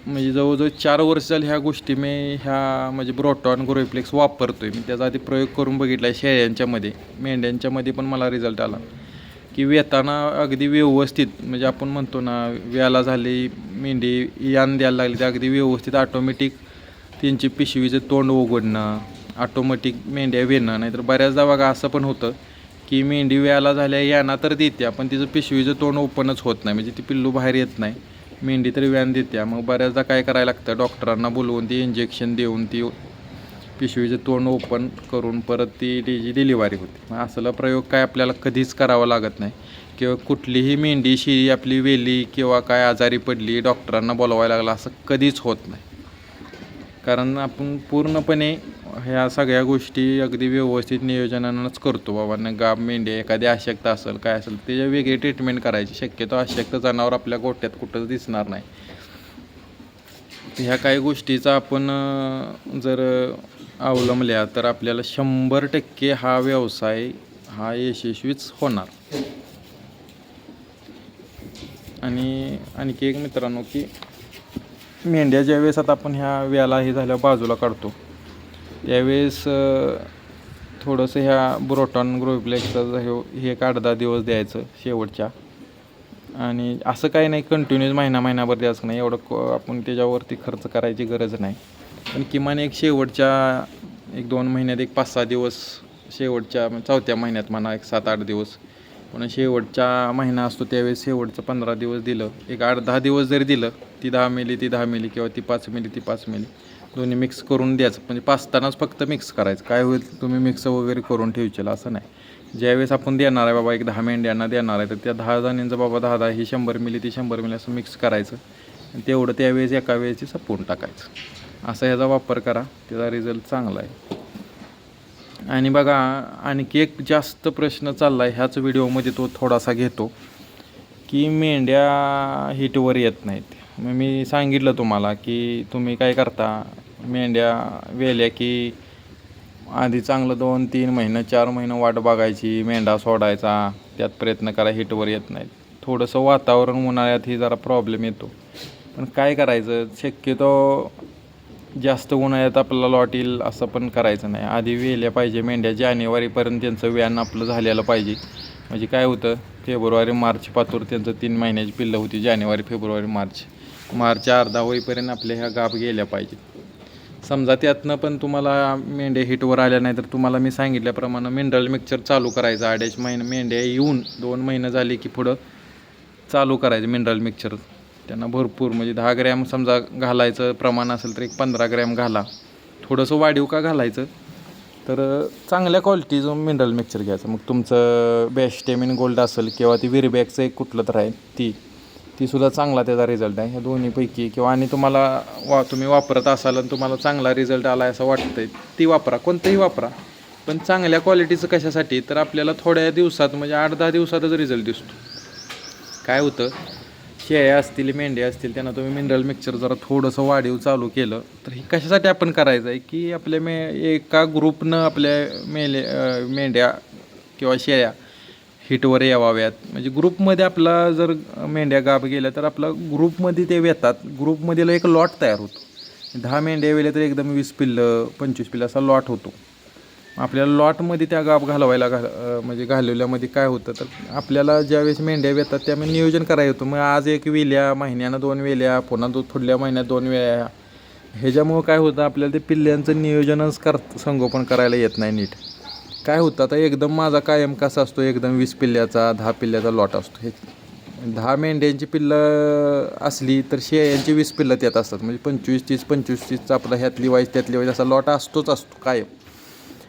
म्हणजे जवळजवळ 4 वर्ष झाली ह्या गोष्टी मी म्हणजे ब्रोटॉन ग्रोप्लेक्स वापरतो आहे. मी त्याचा आधी प्रयोग करून बघितला आहे शेळ्यांच्यामध्ये, मेंढ्यांच्यामध्ये पण मला रिझल्ट आला की वेताना अगदी व्यवस्थित, म्हणजे आपण म्हणतो ना व्याला झाली मेंढी यान द्यायला लागली तर अगदी व्यवस्थित ऑटोमॅटिक त्यांची पिशवीचं तोंड उघडणं, ऑटोमॅटिक मेंढ्या वेणं. नाहीतर बऱ्याचदा बघा असं पण होतं की मेंढी व्याला झाल्या याना तर देते पण तिचं पिशवीचं तोंड ओपनच होत नाही, म्हणजे ती पिल्लू बाहेर येत नाही, मेंढी तरी व्यान देते. मग बऱ्याचदा काय करायला लागतं, डॉक्टरांना बोलवून ती इंजेक्शन देऊन ती पिशवीचं तोंड ओपन करून परत तिची डिलिव्हरी होते. मग असला प्रयोग काय आपल्याला कधीच करावा लागत नाही किंवा कुठलीही मेंढी शिळी आपली वेली किंवा काय आजारी पडली डॉक्टरांना बोलवायला लागला असं कधीच होत नाही. कारण आपण पूर्णपणे ह्या सगळ्या गोष्टी अगदी व्यवस्थित नियोजनानंच करतो. बाबांना गाभ मेंढी एखादी अशक्त असेल काय असेल त्याच्या वेगळी ट्रीटमेंट करायची. शक्यतो अशक्त जनावर आपल्या गोठ्यात कुठंच दिसणार नाही. ह्या काही गोष्टीचा आपण जर अवलंबल्या तर आपल्याला 100% हा व्यवसाय हा यशस्वीच होणार. आणि आणखी एक मित्रांनो की मेंढ्या ज्यावेळेस आता आपण ह्या व्याला हे झाल्या बाजूला काढतो त्यावेळेस थोडंसं ह्या ब्रोटॉन ग्रोप्लेक्सचा हे एक 8-10 दिवस द्यायचं शेवटच्या. आणि असं काही नाही कंटिन्यूस महिनाभर द्यायचं नाही, एवढं आपण त्याच्यावरती खर्च करायची गरज नाही. पण किमान एक शेवटच्या 1-2 महिन्यात एक 5-6 दिवस, शेवटच्या 4थ्या महिन्यात म्हणा एक 7-8 दिवस, पुन्हा शेवटचा महिना असतो त्यावेळेस शेवटचं 15 दिवस दिलं, एक 8-10 दिवस जरी दिलं, ती 10 मिली ती 10 मिली किंवा ती 5 मिली ती 5 मिली दोन्ही मिक्स करून द्यायचं. म्हणजे पाचतानाच फक्त मिक्स करायचं. काय होईल तुम्ही मिक्स वगैरे करून ठेवशील असं नाही, ज्यावेळेस आपण देणार आहे बाबा एक 10 मेंढ्यांना देणार आहे तर त्या 10 जणींचं बाबा 10 ही 100 मिली ती 100 मिली असं मिक्स करायचं आणि तेवढं त्यावेळेस एका वेळेची सपवून टाकायचं. असा ह्याचा वापर करा, त्याचा रिझल्ट चांगला आहे. आणि बघा आणखी एक जास्त प्रश्न चालला आहे ह्याच व्हिडिओमध्ये, तो थोडासा घेतो की मेंढ्या हिटवर येत नाहीत. मग मी सांगितलं तुम्हाला की तुम्ही काय करता, मेंढ्या वेल्या की आधी चांगलं 2-3 महिने 4 महिने वाट बघायची, मेंढा सोडायचा, त्यात प्रयत्न करा, हिटवर येत नाहीत. थोडंसं वातावरण उन्हाळ्यात ही जरा प्रॉब्लेम येतो, पण काय करायचं, शक्यतो जास्त उन्हाळ्यात आपल्याला लॉट येईल असं पण करायचं नाही. आधी वेल्या पाहिजे मेंढ्या, जानेवारीपर्यंत त्यांचं व्यान आपलं झालेलं पाहिजे. म्हणजे काय होतं, फेब्रुवारी मार्च पातूर त्यांचं 3 महिन्याची पिल्लं होती, जानेवारी फेब्रुवारी मार्च अर्धा होईपर्यंत आपल्या ह्या गाभ गेल्या पाहिजेत. समजा त्यातनं पण तुम्हाला मेंढ्या हिटवर आल्या नाही तर तुम्हाला मी सांगितल्याप्रमाणे मिनरल मिक्सचर चालू करायचं. 2.5 महिने मेंढ्या येऊन 2 महिने झाले की पुढं चालू करायचं मिनरल मिक्सचर. त्यांना भरपूर म्हणजे 10 ग्रॅम समजा घालायचं प्रमाण असेल तर एक 15 ग्रॅम घाला. थोडंसं वाढीव का घालायचं तर चांगल्या क्वालिटीचं मिनरल मिक्सचर घ्यायचं. मग तुमचं बेस्टेमिन गोल्ड असेल किंवा ती विरबॅगचं एक कुठलं तर आहे ती सुद्धा चांगला त्याचा रिझल्ट आहे. ह्या दोन्हीपैकी किंवा आणि तुम्हाला तुम्ही वापरत असाल आणि तुम्हाला चांगला रिझल्ट आला असं वाटतंय ती वापरा, कोणतंही वापरा. पण चांगल्या क्वालिटीचं कशासाठी तर आपल्याला थोड्या दिवसात म्हणजे 8-10 दिवसातच रिझल्ट दिसतो. काय होतं, शेळ्या असतील मेंढ्या असतील त्यांना तुम्ही मिनरल मिक्सचर जरा थोडंसं वाढीव चालू केलं तर हे कशासाठी आपण करायचं आहे की आपल्या एका ग्रुपनं आपल्या मेंढ्या किंवा शेळ्या हिटवर यावाव्यात. म्हणजे ग्रुपमध्ये आपला जर मेंढ्या गाभ गेल्या तर आपला ग्रुपमध्ये ते येतात, ग्रुपमध्येला एक लॉट तयार होतो. 10 मेंढ्या वेल्या तर एकदम 20 पिल्लं 25 पिल्लं असा लॉट होतो. आपल्याला लॉटमध्ये त्या गाभ घालवायला म्हणजे घालवल्यामध्ये काय होतं तर आपल्याला ज्यावेळेस मेंढ्या येतात त्यामुळे नियोजन करायला होतं. मग आज एक वेल्या, महिन्यानं 2 वेल्या, पुन्हा पुढल्या महिन्यात 2 वेळ्या. ह्याच्यामुळं काय होतं आपल्याला ते पिल्ल्यांचं नियोजनच संगोपन करायला येत नाही नीट. काय होतं आता एकदम माझा कायम कसा असतो, एकदम 20 पिल्ल्याचा 10 पिल्ल्याचा लॉट असतो. हे 10 मेंढ्यांची पिल्लं असली तर शेळ्यांची 20 पिल्लं त्यात असतात. म्हणजे 25-30 आपला ह्यातली वाईज असा लॉट असतो कायम.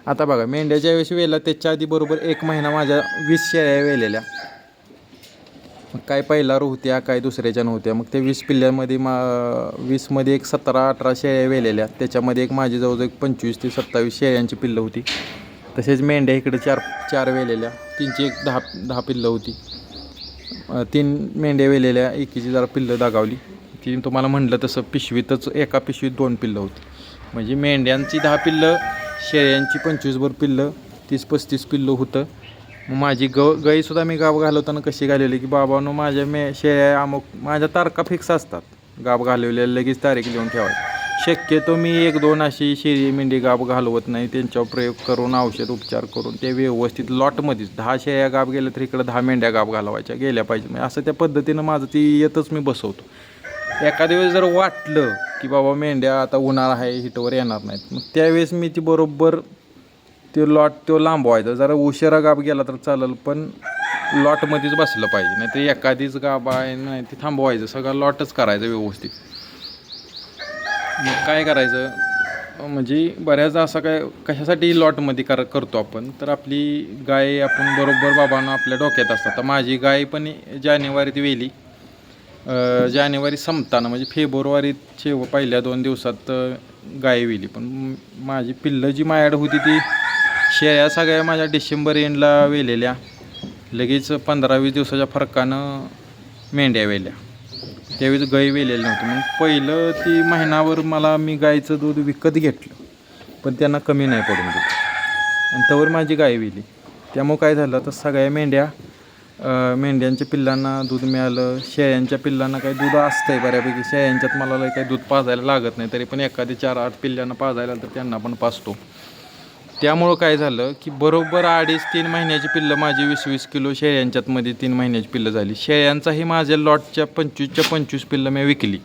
आता बघा मेंढ्याच्या वेळेस वेला त्याच्या आधी बरोबर 1 महिना माझ्या 20 शेळ्या वेलेल्या. मग काय पहिला होत्या काय दुसऱ्याच्या नव्हत्या. मग ते 20 पिल्ल्यामध्ये 20मध्ये एक 17-18 शेळ्या वेलेल्या. त्याच्यामध्ये एक माझी जवळजवळ 25 ते 27 शेळ्यांची पिल्लं होती. तसेच मेंढ्या इकडे 4 वेलेल्या, 3ची एक 10 पिल्लं होती. 3 मेंढ्या वेलेल्या, एकीची जरा पिल्लं दागावली. ती तुम्हाला म्हटलं तसं पिशवीतच एका पिशवीत 2 पिल्लं होती. म्हणजे मेंढ्यांची 10 पिल्लं, शेळ्यांची 25 पिल्लं, 30-35 पिल्लं होतं. मग माझी गाईसुद्धा मी गाभ घालवताना कशी घालवली की बाबांनो माझ्या शेळ्या माझ्या तारखा फिक्स असतात. गाभ घालवलेल्या लगेच तारीख लिहून ठेवायची. शक्यतो मी 1-2 अशी शेळी मेंढी गाभ घालवत नाही. त्यांच्यावर प्रयोग करून औषध उपचार करून ते व्यवस्थित लॉटमध्येच 10 शेळ्या गाभ गेल्या तर इकडं 10 मेंढ्या गाभ घालवायच्या गेल्या पाहिजे. म्हणजे असं त्या पद्धतीनं माझं ती येतच मी बसवतो. एखाद्या वेळेस जर वाटलं की बाबा मेंढ्या आता उन्हाळा आहे हिटवर येणार नाहीत, मग त्यावेळेस मी ती बरोबर तो लांबवायचा. जरा उशिरा गाभ गेला तर चालेल पण लॉटमध्येच बसलं पाहिजे. नाही तर एखादीच गाभ आहे नाही ती थांबवायचं, सगळा लॉटच करायचं व्यवस्थित. मग काय करायचं म्हणजे बऱ्याचदा असं काय कशासाठी लॉटमध्ये करतो आपण तर आपली गाय आपण बरोबर बाबांना आपल्या डोक्यात असतात. तर माझी गाय पण जानेवारीत वेली, जानेवारी संपताना म्हणजे फेब्रुवारीचे पहिल्या 2 दिवसात गाय वेली. पण माझी पिल्लं जी माझ्याकडे होती ती शेळ्या सगळ्या माझ्या डिसेंबर एंडला वेलेल्या. लगेच 15-20 दिवसाच्या फरकानं मेंढ्या वेल्या. त्यावेळेस गाय वेलेली नव्हती. मग पहिलं ती महिनाभर मला मी गायचं दूध विकत घेतलं पण त्यांना कमी नाही पडून दिलं आणि त्यावर माझी गाय वेली. त्यामुळं काय झालं तर सगळ्या मेंढ्यांच्या पिल्लांना दूध मिळालं. शेळ्यांच्या पिल्लांना काही दूध असतंय बऱ्यापैकी. शेळ्यांच्यात मला काही दूध पाजायला लागत नाही, तरी पण एखादी 4-8 पिल्ल्यांना पाजायला तर त्यांना पण पाजतो. त्यामुळं काय झालं की बरोबर 2.5-3 महिन्याची पिल्लं माझी 20-20 किलो शेळ्यांच्यात मध्ये 3 महिन्याची पिल्लं झाली. शेळ्यांचाही माझ्या लॉटच्या 25 पिल्लं मी विकली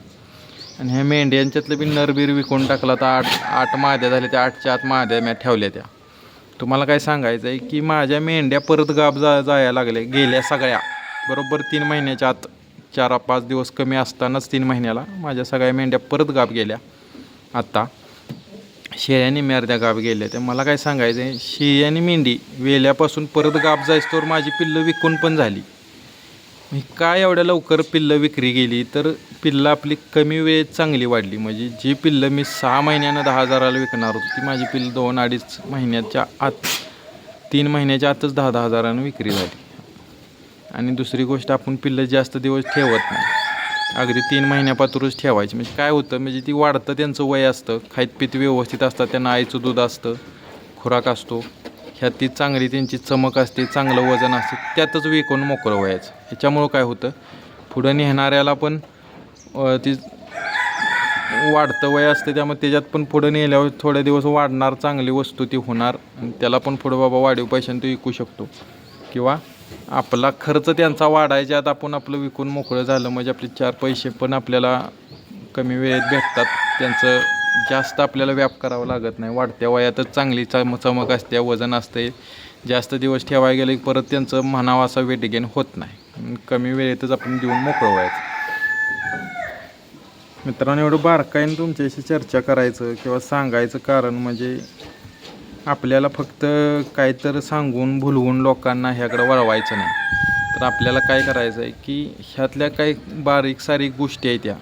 आणि ह्या मेंढ्यांच्यातलं बी नरबीर विकून टाकला. तर 8 माद्या झाल्या. त्या 8च्या आत माद्या मी ठेवल्या. त्या तुम्हाला काय सांगायचं आहे की माझ्या मेंढ्या परत गाभ जायला लागल्या गेल्या सगळ्या बरोबर 3 महिन्याच्या आत. 4-5 दिवस कमी असतानाच 3 महिन्याला माझ्या सगळ्या मेंढ्या परत गाभ गेल्या. आत्ता शेळ्याने अर्ध्या गाब गेल्या. तर मला काय सांगायचं आहे, शेळी आणि मेंढी वेल्यापासून परत गाब जायस्तोवर माझी पिल्लं विकून पण झाली. मी काय एवढ्या लवकर पिल्लं विक्री गेली, तर पिल्लं आपली कमी वेळेत चांगली वाढली. म्हणजे जी पिल्लं मी 6 महिन्यानं 10,000ला विकणार होतो, ती माझी पिल्लं 2-2.5 महिन्याच्या आत, 3 महिन्याच्या आतच 10-10 हजारानं विक्री झाली. आणि दुसरी गोष्ट, आपण पिल्लं जास्त दिवस ठेवत नाही, अगदी 3 महिन्यापासूनच ठेवायची. म्हणजे काय होतं, म्हणजे ती वाढतं, त्यांचं वय असतं, खात पीत व्यवस्थित असतात, त्यांना आईचं दूध असतं, खुराक असतो, ह्यात ती चांगली त्यांची चमक असते, चांगलं वजन असते, त्यातच विकून मोकळं व्हायचं. ह्याच्यामुळं काय होतं, पुढं नेणाऱ्याला पण ती वाढतं वय असते, त्यामुळे त्याच्यात पण पुढं नेल्यावर थोडे दिवस वाढणार, चांगली वस्तू ती होणार, आणि त्याला पण पुढं बाबा वाढीव पैशाने तो विकू शकतो. किंवा आपला खर्च त्यांचा वाढायच्या आत आपण आपलं विकून मोकळं झालं, म्हणजे आपले 4 पैसे पण आपल्याला कमी वेळेत भेटतात. त्यांचं जास्त आपल्याला व्याप करावं लागत नाही. वाढत्या वयातच चांगली चमक असते, वजन असते. जास्त दिवस ठेवायला गेले परत त्यांचं म्हणावा असा वेट गेन होत नाही. कमी वेळेतच आपण देऊन मोकळं व्हायचं. मित्रांनो, एवढं बारकाईनं तुमच्याशी चर्चा करायचं किंवा सांगायचं कारण म्हणजे आपल्याला फक्त काहीतरी सांगून भुलवून लोकांना ह्याकडं वळवायचं नाही. तर आपल्याला काय करायचं आहे की ह्यातल्या काही बारीक सारीक गोष्टी आहेत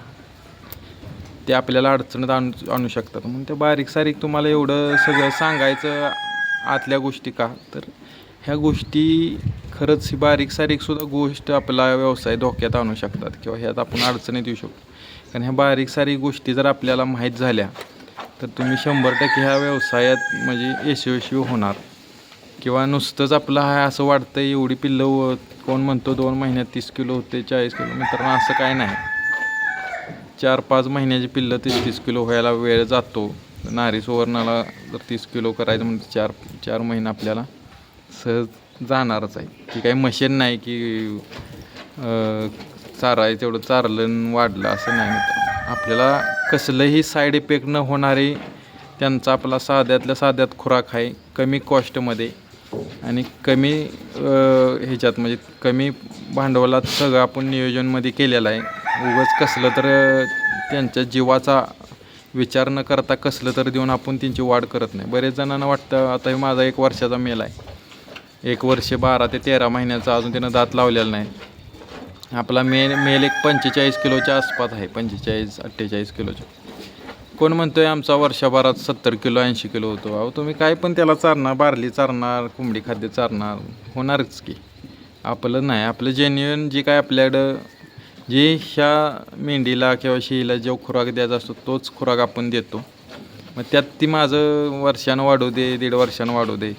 त्या आपल्याला अडचणीत आणू शकतात. म्हणून त्या बारीक सारीक तुम्हाला एवढं सगळं सांगायचं आतल्या गोष्टी का, तर ह्या गोष्टी खरंच ही बारीक सारीकसुद्धा गोष्ट आपला व्यवसाय धोक्यात आणू शकतात किंवा ह्यात आपण अडचणीत येऊ शकतो. कारण ह्या बारीक सारीक गोष्टी जर आपल्याला माहीत झाल्या तर तुम्ही 100% ह्या व्यवसायात म्हणजे यशस्वी होणार. किंवा नुसतंच आपलं आहे असं वाटतं एवढी पिल्लं, कोण म्हणतो 2 महिन्यात 30 किलो होते, 40 किलो. मित्रांनो, असं काय नाही. 4-5 महिन्याची पिल्लं 30-30 किलो व्हायला वेळ जातो. नारी सुवर्णाला जर 30 किलो करायचं म्हणजे 4 महिने आपल्याला सहज जाणारच आहे. ती काही मशीन नाही की चाराय तेवढं चारलं वाढलं, असं नाही. मित्रांनो, आपल्याला कसलंही साईड इफेक्ट न होणारे त्यांचा आपला साध्यातल्या साध्यात खुराक आहे, कमी कॉस्टमध्ये आणि कमी ह्याच्यात, म्हणजे कमी भांडवलात सगळं आपण नियोजनमध्ये केलेलं आहे. उगाच कसलं तर त्यांच्या जीवाचा विचार न करता कसलं तर देऊन आपण त्यांची वाढ करत नाही. बरेच जणांना वाटतं आता हे माझा 1 वर्षाचा मेल आहे, 1 वर्ष 12 ते 13 महिन्याचा, अजून त्यानं दात लावलेला नाही. आपला मेल एक 45 किलोच्या आसपास आहे, 45-48 किलोच्या. कोण म्हणतोय आमचा वर्षभरात 70 किलो 80 किलो होतो. अहो, तुम्ही काय पण त्याला चारणार, बारली चारणार, कोंबडी खाद्य चारणार, होणारच की. आपलं नाही, आपलं जेन्युइन जे काय आपल्याकडं जे ह्या मेंढीला किंवा शेळीला जो खुराक द्यायचा असतो तोच खुराक आपण देतो. मग त्यात ती माझं वर्षानं वाढू दे, 1.5 वर्षानं वाढू दे,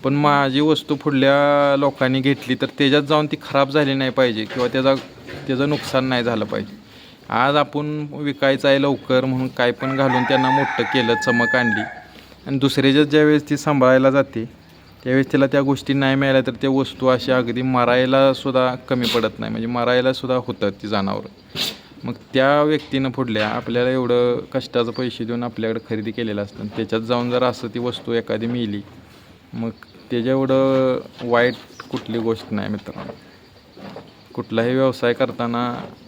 पण माझी वस्तू पुढल्या लोकांनी घेतली तर त्याच्यात जाऊन ती खराब झाली नाही पाहिजे किंवा त्याचं नुकसान नाही झालं पाहिजे. आज आपण विकायचं आहे लवकर म्हणून काय पण घालून त्यांना मोठं केलं, चमक आणली, आणि दुसऱ्याच्या ज्यावेळेस ती सांभाळायला जाते त्यावेळेस त्याला त्या गोष्टी नाही मिळाल्या तर त्या वस्तू अशा अगदी मरायलासुद्धा कमी पडत नाही, म्हणजे मरायलासुद्धा होतं ती जनावरं. मग त्या व्यक्तीनं पुढल्या आपल्याला एवढं कष्टाचं पैसे देऊन आपल्याकडे खरेदी केलेलं असतं, त्याच्यात जाऊन जर असं ती वस्तू एखादी मिळाली, मग त्याच्या एवढं वाईट कुठली गोष्ट नाही. मित्रांनो, कुठलाही व्यवसाय करताना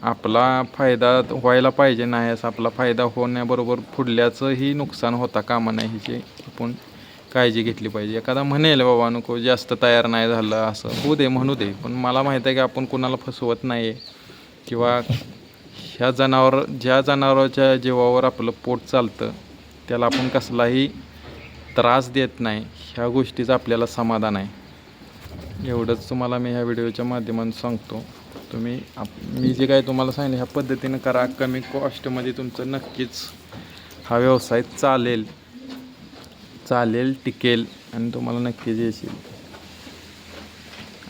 आपला फायदा व्हायला पाहिजे, नाही असं आपला फायदा होण्याबरोबर पुढल्याचंही नुकसान होता कामा नाही, ह्याची आपण काळजी घेतली पाहिजे. एखादा म्हणेल बाबा नको जास्त तयार नाही झालं, असं होऊ दे, म्हणू दे, पण मला माहीत आहे की आपण कोणाला फसवत नाही आहे किंवा ज्या जनावराच्या जीवावर आपलं पोट चालतं त्याला आपण कसलाही त्रास देत नाही, ह्या गोष्टीचं आपल्याला समाधान आहे. एवढंच तुम्हाला मी ह्या व्हिडिओच्या माध्यमातून सांगतो. तुम्ही मी जे काय तुम्हाला सांगितलं ह्या पद्धतीनं करा. कमी कॉस्टमध्ये तुमचं नक्कीच हा व्यवसाय चालेल, टिकेल आणि तुम्हाला नक्कीच येशील.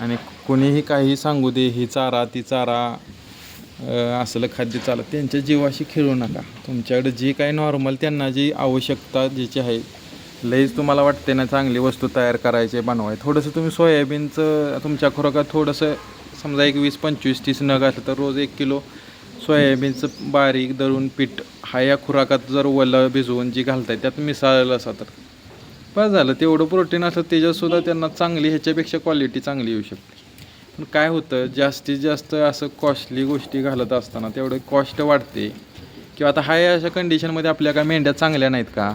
आणि कोणीही काही सांगू दे, ही चारा ती चारा, असलं खाद्य चालत, त्यांच्या जीवाशी खेळू नका. तुमच्याकडे जी काही नॉर्मल त्यांना जी आवश्यकता ज्याची आहे, लईच तुम्हाला वाटते ना चांगली वस्तू तयार करायची बनवाय, थोडंसं तुम्ही सोयाबीनचं तुमच्या खुराकात थोडंसं समजा एक 20-25-30 नग असलं तर रोज 1 किलो सोयाबीनचं बारीक दळून पीठ हा या खुराकात जर ओलं भिजवून जी घालताय त्यात मिसळलं असं तर बस झालं. तेवढं प्रोटीन असलं त्याच्यातसुद्धा त्यांना चांगली, ह्याच्यापेक्षा क्वालिटी चांगली येऊ शकते. पण काय होतं, जास्तीत जास्त असं कॉस्टली गोष्टी घालत असताना तेवढं कॉस्ट वाढते. किंवा आता हाय अशा कंडिशनमध्ये आपल्या काय मेंढ्या चांगल्या नाहीत का?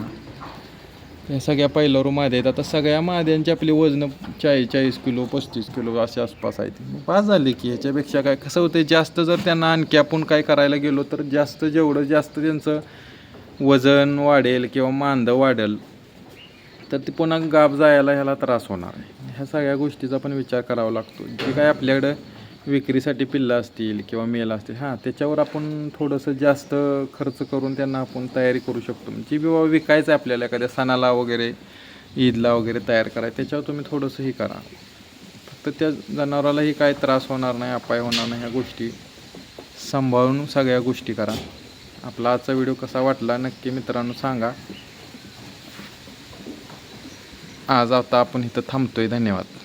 या सगळ्या पहिल्यावर मादे आहेत. आता सगळ्या माद्यांची आपली वजनं 40 किलो 35 किलो असे आसपास आहेत. पास झाले की ह्याच्यापेक्षा काय कसं होतं, जास्त जर त्यांना आणखी आपण काय करायला गेलो तर जेवढं जास्त त्यांचं वजन वाढेल किंवा मांदं वाढेल तर ती पुन्हा गाभ जायला ह्याला त्रास होणार आहे. ह्या सगळ्या गोष्टीचा पण विचार करावा लागतो. जे काय आपल्याकडं विक्रीसाठी पिल्लं असतील किंवा मेल असतील त्याच्यावर आपण थोडंसं जास्त खर्च करून त्यांना आपण तयारी करू शकतो. जी बाबा विकायचं आहे आपल्याला एखाद्या सणाला वगैरे ईदला वगैरे तयार करायचं, त्याच्यावर तुम्ही थोडंसंही करा. फक्त त्या जनावरालाही काय त्रास होणार नाही, अपाय होणार नाही, ह्या गोष्टी सांभाळून सगळ्या गोष्टी करा. आपला आजचा व्हिडिओ कसा वाटला नक्की मित्रांनो सांगा. आज आता आपण इथं थांबतोय. धन्यवाद.